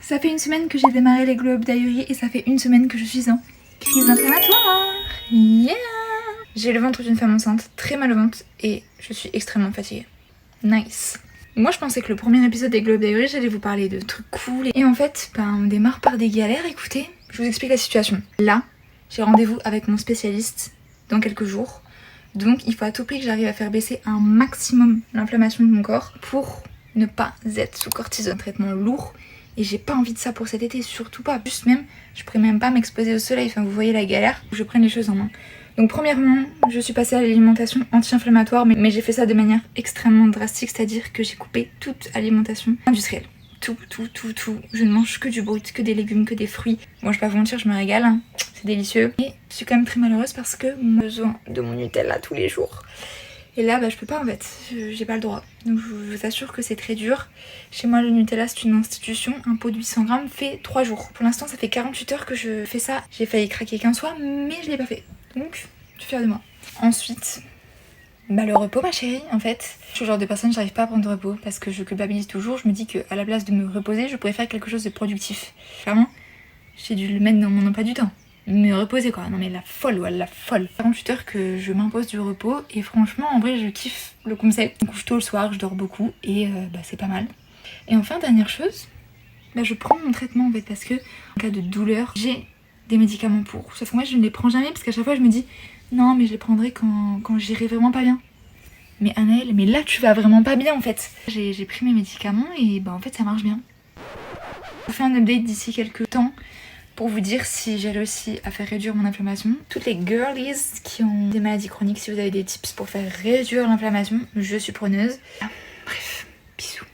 Ça fait une semaine que j'ai démarré les Glow Up Diary et ça fait une semaine que je suis en crise inflammatoire. Yeah! J'ai le ventre d'une femme enceinte, très mal au ventre et je suis extrêmement fatiguée. Nice. Moi je pensais que le premier épisode des Glow Up Diary j'allais vous parler de trucs cool et en fait on démarre par des galères. Écoutez, je vous explique la situation. Là, j'ai rendez-vous avec mon spécialiste dans quelques jours. Donc il faut à tout prix que j'arrive à faire baisser un maximum l'inflammation de mon corps pour ne pas être sous cortisone. Traitement lourd et j'ai pas envie de ça pour cet été, surtout pas. Juste même, je pourrais même pas m'exposer au soleil, enfin vous voyez la galère. Je prenne les choses en main. Donc premièrement, je suis passée à l'alimentation anti-inflammatoire mais j'ai fait ça de manière extrêmement drastique, c'est-à-dire que j'ai coupé toute alimentation industrielle. Tout. Je ne mange que du brut, que des légumes, que des fruits. Bon, je vais pas vous mentir, je me régale, hein. C'est délicieux. Et je suis quand même très malheureuse parce que j'ai besoin de mon Nutella tous les jours. Et là, je peux pas en fait, j'ai pas le droit. Donc je vous assure que c'est très dur. Chez moi, le Nutella, c'est une institution. Un pot de 800 grammes fait 3 jours. Pour l'instant, ça fait 48 heures que je fais ça. J'ai failli craquer qu'un soir, mais je l'ai pas fait. Donc, je suis fière de moi. Ensuite, le repos ma chérie, en fait. Je suis le genre de personne, j'arrive pas à prendre de repos parce que je culpabilise toujours. Je me dis qu'à la place de me reposer, je pourrais faire quelque chose de productif. Clairement, j'ai dû le mettre dans mon emploi du temps. Me reposer quoi, non mais la folle, ouais, la folle. 48 heures que je m'impose du repos et franchement en vrai je kiffe le concept. Je me couche tôt le soir, je dors beaucoup et c'est pas mal. Et enfin dernière chose, je prends mon traitement en fait parce que en cas de douleur j'ai des médicaments pour. Sauf que moi je ne les prends jamais parce qu'à chaque fois je me dis non mais je les prendrai quand j'irai vraiment pas bien. Mais Anaëlle, mais là tu vas vraiment pas bien en fait. J'ai pris mes médicaments et en fait ça marche bien. Je vous fais un update d'ici quelques temps pour vous dire si j'ai réussi à faire réduire mon inflammation. Toutes les girlies qui ont des maladies chroniques, si vous avez des tips pour faire réduire l'inflammation, je suis preneuse. Bref, bisous.